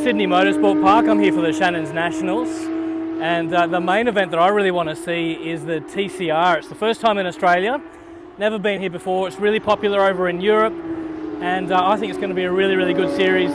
Sydney Motorsport Park. I'm here for the Shannon's Nationals, and the main event that I really want to see is the TCR. It's the first time in Australia, never been here before. It's really popular over in Europe, and I think it's going to be a really good series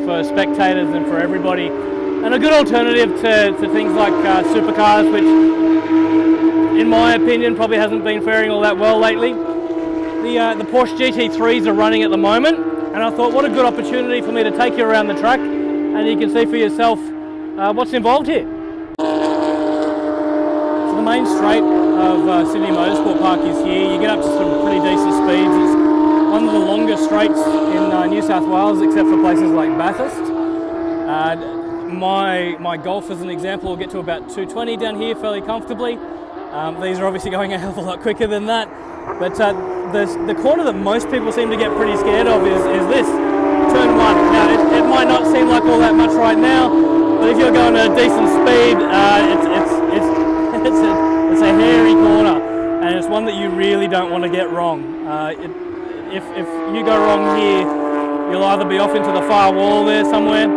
for spectators and for everybody, and a good alternative to things like supercars, which in my opinion probably hasn't been faring all that well lately. The Porsche GT3s are running at the moment, and I thought what a good opportunity for me to take you around the track and you can see for yourself what's involved here. So the main straight of Sydney Motorsport Park is here. You get up to some pretty decent speeds. It's one of the longest straights in New South Wales, except for places like Bathurst. My Golf, as an example, will get to about 220 down here fairly comfortably. These are obviously going a hell of a lot quicker than that. But the corner that most people seem to get pretty scared of is this, turn one. Now, it might not seem like all that much right now, but if you're going at a decent speed, it's a hairy corner, and it's one that you really don't want to get wrong. If you go wrong here, you'll either be off into the far wall there somewhere.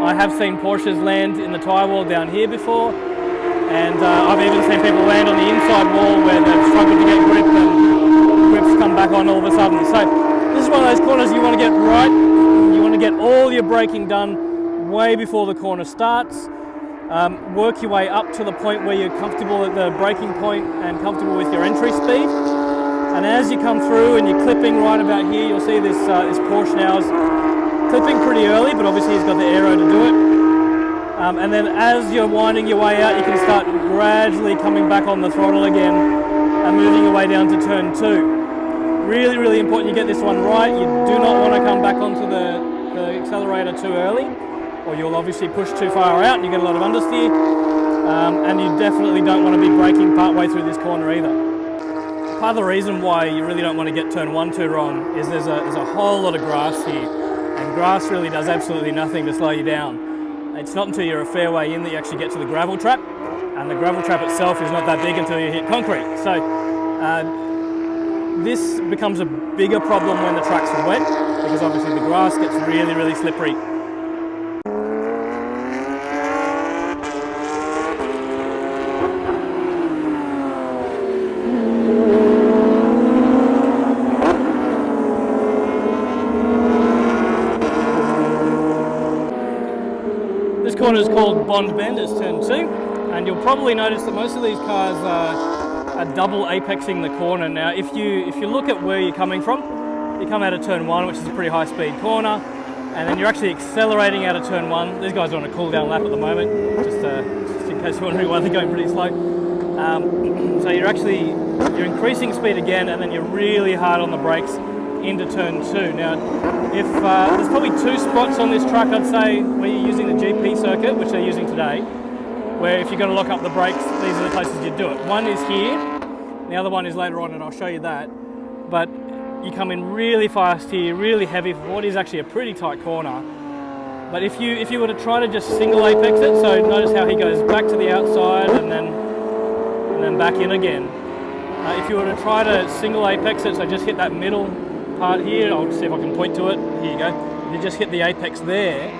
I have seen Porsches land in the tyre wall down here before, and I've even seen people land on the inside wall where they've struggled to get grip and grips come back on all of a sudden. So this is one of those corners you want to get right. You want to get all your braking done way before the corner starts. Work your way up to the point where you're comfortable at the braking point and comfortable with your entry speed. And as you come through and you're clipping right about here, you'll see this Porsche now is clipping pretty early, but obviously he's got the aero to do it. And then as you're winding your way out, you can start gradually coming back on the throttle again and moving your way down to turn 2. Really important you get this one right. You do not want to come back onto the accelerator too early, or you'll obviously push too far out and you get a lot of understeer. And you definitely don't want to be braking part way through this corner either. Part of the reason why you really don't want to get turn 1 too wrong is there's a whole lot of grass here, and grass really does absolutely nothing to slow you down. It's not until you're a fair way in that you actually get to the gravel trap, and the gravel trap itself is not that big until you hit concrete. So this becomes a bigger problem when the track's wet, because obviously the grass gets really slippery. This corner is called Bond Bend, it's turn 2, and you'll probably notice that most of these cars are double apexing the corner. Now if you look at where you're coming from, you come out of turn 1, which is a pretty high speed corner, and then you're actually accelerating out of turn 1. These guys are on a cool down lap at the moment, just in case you're wondering why they're going pretty slow. So you're increasing speed again, and then you're really hard on the brakes into turn 2. Now, if there's probably 2 spots on this track, I'd say, where you're using the GP circuit, which they're using today, where if you're going to lock up the brakes, these are the places you do it. One is here, the other one is later on, and I'll show you that. But you come in really fast here, really heavy for what is actually a pretty tight corner. But if you were to try to just single apex it, so notice how he goes back to the outside and then back in again. If you were to try to single apex it, so just hit that middle part here, I'll see if I can point to it. Here you go. If you just hit the apex there,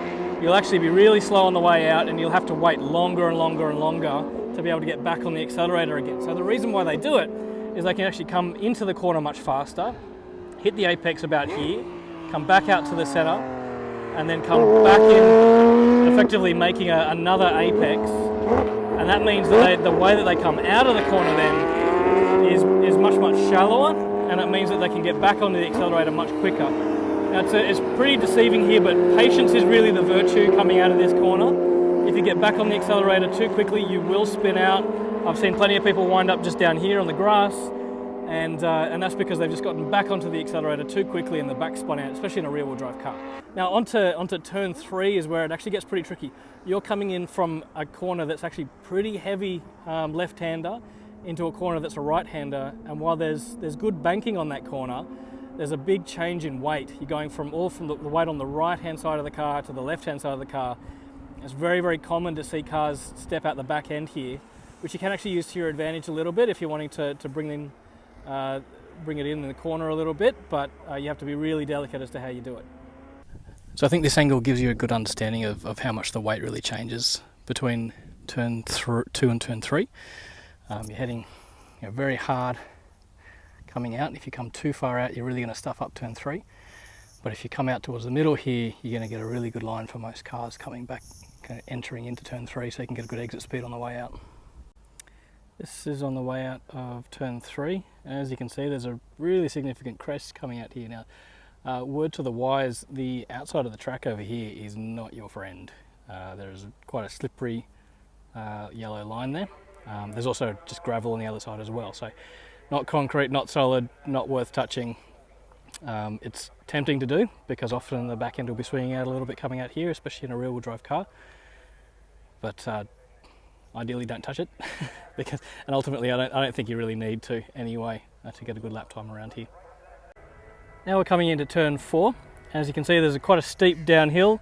you'll actually be really slow on the way out, and you'll have to wait longer and longer to be able to get back on the accelerator again. So the reason why they do it is they can actually come into the corner much faster, hit the apex about here, come back out to the center, and then come back in, effectively making another apex. And that means that the way that they come out of the corner then is much shallower, and it means that they can get back onto the accelerator much quicker. Now it's pretty deceiving here, but patience is really the virtue coming out of this corner. If you get back on the accelerator too quickly, you will spin out. I've seen plenty of people wind up just down here on the grass, and that's because they've just gotten back onto the accelerator too quickly and the back spun out, especially in a rear-wheel drive car. Now onto turn 3 is where it actually gets pretty tricky. You're coming in from a corner that's actually pretty heavy left-hander into a corner that's a right-hander, and while there's good banking on that corner, there's a big change in weight. You're going from the weight on the right-hand side of the car to the left-hand side of the car. It's very common to see cars step out the back end here, which you can actually use to your advantage a little bit if you're wanting to bring it in the corner a little bit, but you have to be really delicate as to how you do it. So I think this angle gives you a good understanding of how much the weight really changes between turn 2 and turn 3. You're heading very hard coming out. If you come too far out, you're really going to stuff up turn 3. But if you come out towards the middle here, you're going to get a really good line for most cars coming back, kind of entering into turn 3, so you can get a good exit speed on the way out. This is on the way out of turn 3. As you can see, there's a really significant crest coming out here now. Word to the wise, the outside of the track over here is not your friend. There's quite a slippery yellow line there. There's also just gravel on the other side as well, so not concrete, not solid, not worth touching. It's tempting to do because often the back end will be swinging out a little bit coming out here, especially in a rear-wheel drive car, but ideally don't touch it and ultimately I don't think you really need to anyway to get a good lap time around here. Now we're coming into turn 4. As you can see, there's quite a steep downhill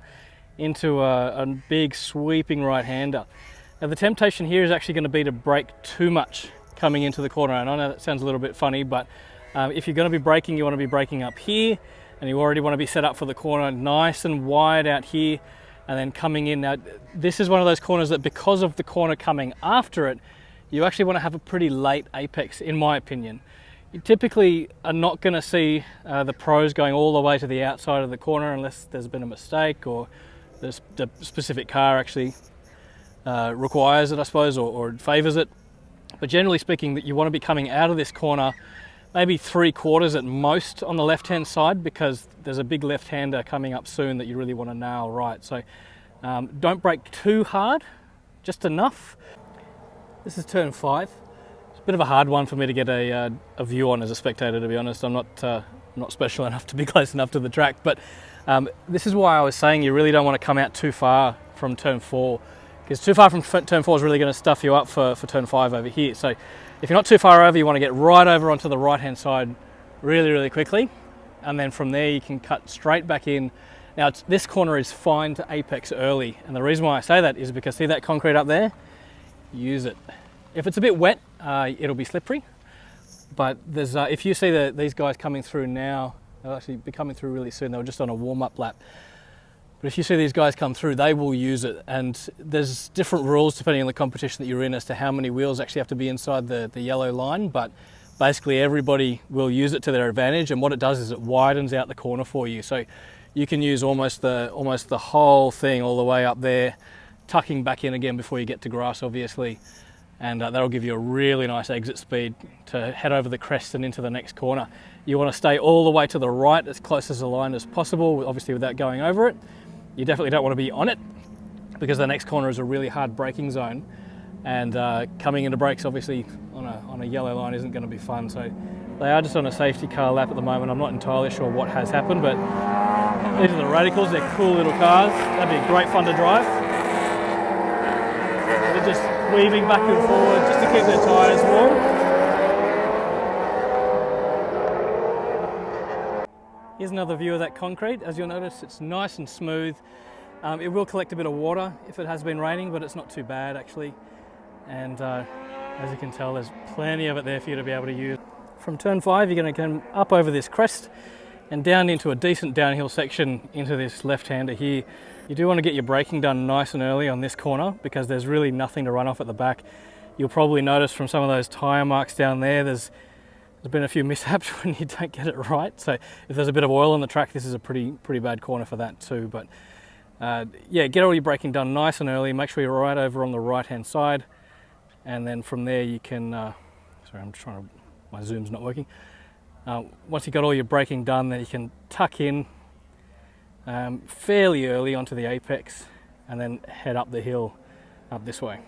into a big sweeping right-hander. Now the temptation here is actually going to be to brake too much coming into the corner, and I know that sounds a little bit funny, but if you're going to be braking, you want to be braking up here, and you already want to be set up for the corner nice and wide out here, and then coming in. Now this is one of those corners that, because of the corner coming after it, you actually want to have a pretty late apex, in my opinion. You typically are not going to see the pros going all the way to the outside of the corner unless there's been a mistake or the specific car actually requires it, I suppose, or favours it. But generally speaking, that you want to be coming out of this corner maybe 3/4 at most on the left-hand side, because there's a big left-hander coming up soon that you really want to nail right. So don't brake too hard, just enough. This is turn 5. Bit of a hard one for me to get a view on as a spectator, to be honest. I'm not special enough to be close enough to the track, but this is why I was saying you really don't want to come out too far from turn 4, because too far from turn 4 is really going to stuff you up for turn 5 over here. So if you're not too far over, you want to get right over onto the right hand side really quickly, and then from there you can cut straight back in. Now this corner is fine to apex early, and the reason why I say that is because, see that concrete up there? Use it. If it's a bit wet, it'll be slippery, but there's if you see these guys coming through now, they'll actually be coming through really soon. They were just on a warm-up lap. But if you see these guys come through, they will use it, and there's different rules depending on the competition that you're in as to how many wheels actually have to be inside the yellow line, but basically everybody will use it to their advantage, and what it does is it widens out the corner for you. So you can use almost the whole thing all the way up there, tucking back in again before you get to grass, obviously. And that'll give you a really nice exit speed to head over the crest and into the next corner. You want to stay all the way to the right, as close as the line as possible, obviously without going over it. You definitely don't want to be on it, because the next corner is a really hard braking zone, and coming into brakes obviously on a yellow line isn't going to be fun. So they are just on a safety car lap at the moment. I'm not entirely sure what has happened, but these are the Radicals. They're cool little cars. That'd be great fun to drive. They're just weaving back and forward just to keep their tyres warm. Here's another view of that concrete. As you'll notice, it's nice and smooth. It will collect a bit of water if it has been raining, but it's not too bad actually. And as you can tell, there's plenty of it there for you to be able to use. From turn 5, you're going to come up over this crest and down into a decent downhill section into this left-hander here. You do want to get your braking done nice and early on this corner, because there's really nothing to run off at the back. You'll probably notice from some of those tyre marks down there, there's been a few mishaps when you don't get it right. So if there's a bit of oil on the track, this is a pretty bad corner for that too. But yeah, get all your braking done nice and early. Make sure you're right over on the right-hand side, and then from there you can. Sorry, I'm trying to. My zoom's not working. Once you've got all your braking done, then you can tuck in fairly early onto the apex, and then head up the hill up this way.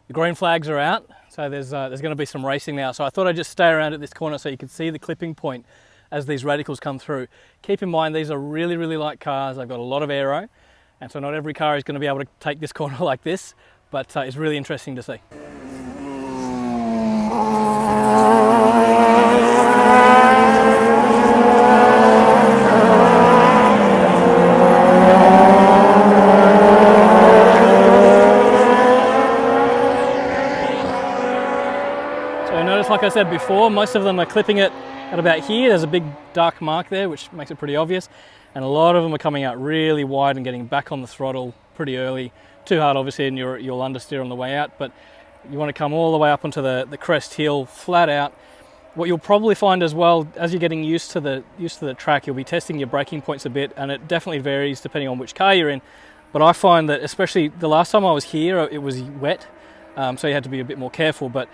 The green flags are out, so there's going to be some racing now. So I thought I'd just stay around at this corner so you can see the clipping point as these Radicals come through. Keep in mind, these are really light cars. They've got a lot of aero, and so not every car is going to be able to take this corner like this, but it's really interesting to see. Like I said before, most of them are clipping it at about here. There's a big dark mark there, which makes it pretty obvious. and a lot of them are coming out really wide and getting back on the throttle pretty early. Too hard obviously, and you'll understeer on the way out, but you want to come all the way up onto the crest hill, flat out. What you'll probably find as well, as you're getting used to the track, you'll be testing your braking points a bit, and it definitely varies depending on which car you're in. But I find that, especially the last time I was here, it was wet, so you had to be a bit more careful. But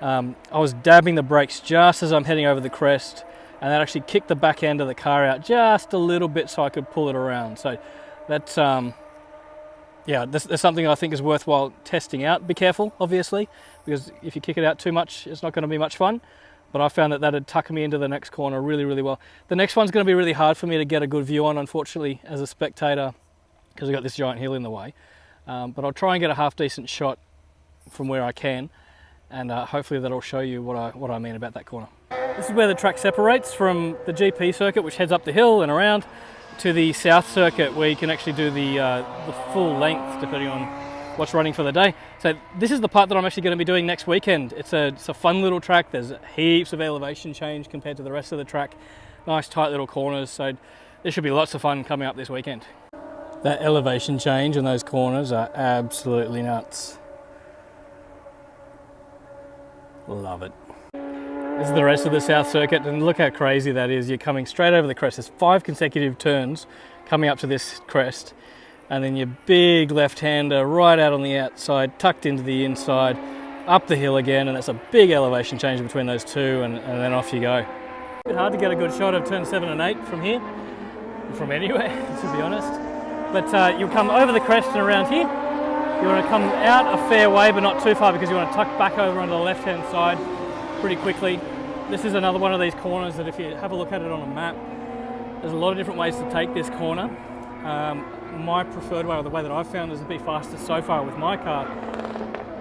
I was dabbing the brakes just as I'm heading over the crest, and that actually kicked the back end of the car out just a little bit so I could pull it around. So that's that's something I think is worthwhile testing out. Be careful, obviously, because if you kick it out too much, it's not going to be much fun. But I found that would tuck me into the next corner really, really well. The next one's going to be really hard for me to get a good view on, unfortunately, as a spectator, because I've got this giant hill in the way. But I'll try and get a half decent shot from where I can, and hopefully that'll show you what I mean about that corner. This is where the track separates from the GP circuit, which heads up the hill and around, to the South circuit, where you can actually do the full length depending on what's running for the day. So this is the part that I'm actually going to be doing next weekend. It's a fun little track. There's heaps of elevation change compared to the rest of the track. Nice tight little corners, so there should be lots of fun coming up this weekend. That elevation change and those corners are absolutely nuts. Love it. This is the rest of the South circuit, and look how crazy that is. You're coming straight over the crest. There's 5 consecutive turns coming up to this crest, and then your big left-hander right out on the outside, tucked into the inside, up the hill again, and it's a big elevation change between those two, and then off you go. A bit hard to get a good shot of turn 7 and 8 from here, from anywhere, to be honest. But you'll come over the crest and around here. You want to come out a fair way, but not too far, because you want to tuck back over onto the left-hand side pretty quickly. This is another one of these corners that if you have a look at it on a map, there's a lot of different ways to take this corner. My preferred way, or the way that I've found is to be fastest so far with my car,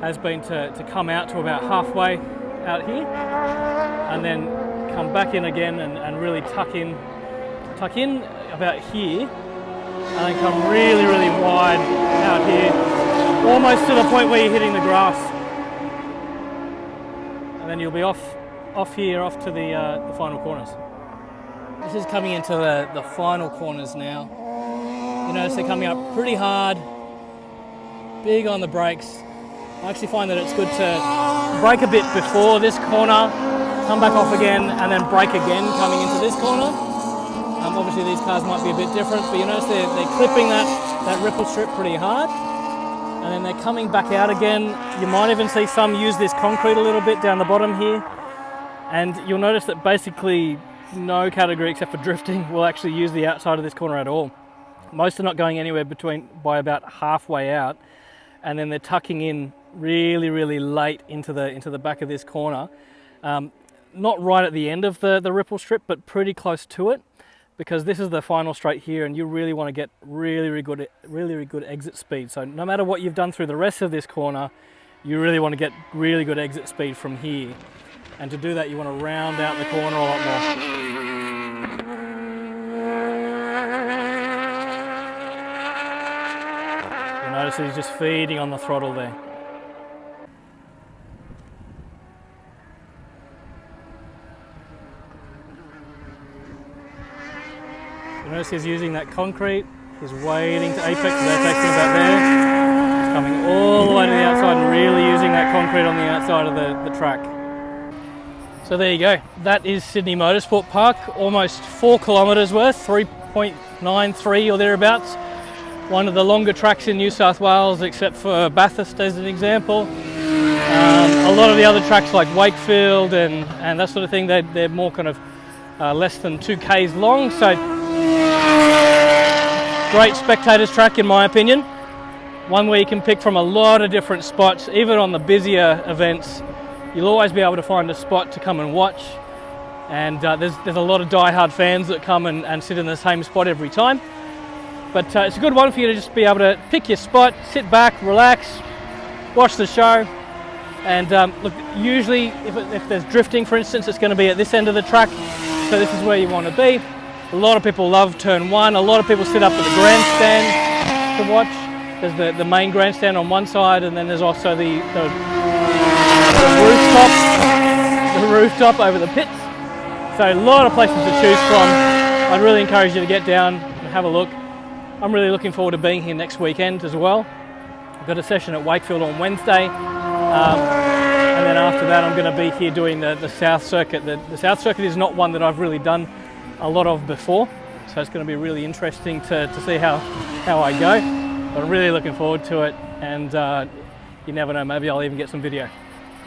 has been to come out to about halfway out here, and then come back in again and really tuck in about here, and then come really, really wide out here, almost to the point where you're hitting the grass. And then you'll be off here, off to the final corners. This is coming into the final corners now. You notice they're coming up pretty hard, big on the brakes. I actually find that it's good to brake a bit before this corner, come back off again, and then brake again coming into this corner. Obviously these cars might be a bit different, but you notice they're clipping that ripple strip pretty hard, and then they're coming back out again. You might even see some use this concrete a little bit down the bottom here, and you'll notice that basically no category except for drifting will actually use the outside of this corner at all. Most are not going anywhere by about halfway out, and then they're tucking in really, really late into the back of this corner. Not right at the end of the ripple strip, but pretty close to it, because this is the final straight here, and you really want to get really, really good exit speed. So no matter what you've done through the rest of this corner, you really want to get really good exit speed from here. And to do that, you want to round out the corner a lot more. Notice he's just feeding on the throttle there. You notice he's using that concrete. He's waiting to apex. He's apexing about there. He's coming all the way to the outside and really using that concrete on the outside of the track. So there you go. That is Sydney Motorsport Park. Almost 4 kilometres worth, 3.93 or thereabouts. One of the longer tracks in New South Wales, except for Bathurst as an example. A lot of the other tracks like Wakefield and that sort of thing, they're more kind of less than 2 k's long. So great spectators track in my opinion. One where you can pick from a lot of different spots. Even on the busier events, you'll always be able to find a spot to come and watch. And there's a lot of die-hard fans that come and sit in the same spot every time. But it's a good one for you to just be able to pick your spot, sit back, relax, watch the show. And look, usually if there's drifting, for instance, it's going to be at this end of the track. So this is where you want to be. A lot of people love turn 1. A lot of people sit up at the grandstand to watch. There's the main grandstand on one side, and then there's also the rooftop over the pits. So a lot of places to choose from. I'd really encourage you to get down and have a look. I'm really looking forward to being here next weekend as well. I've got a session at Wakefield on Wednesday, and then after that I'm going to be here doing the South Circuit. The South Circuit is not one that I've really done a lot of before, so it's going to be really interesting to see how I go. But I'm really looking forward to it, and you never know, maybe I'll even get some video.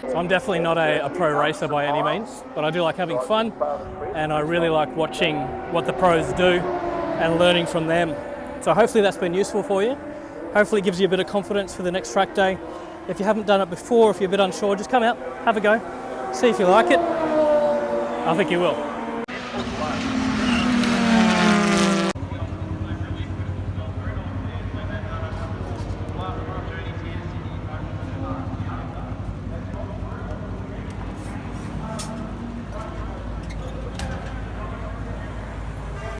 So I'm definitely not a pro racer by any means, but I do like having fun, and I really like watching what the pros do and learning from them. So hopefully that's been useful for you. Hopefully it gives you a bit of confidence for the next track day. If you haven't done it before, if you're a bit unsure, just come out, have a go, see if you like it. I think you will.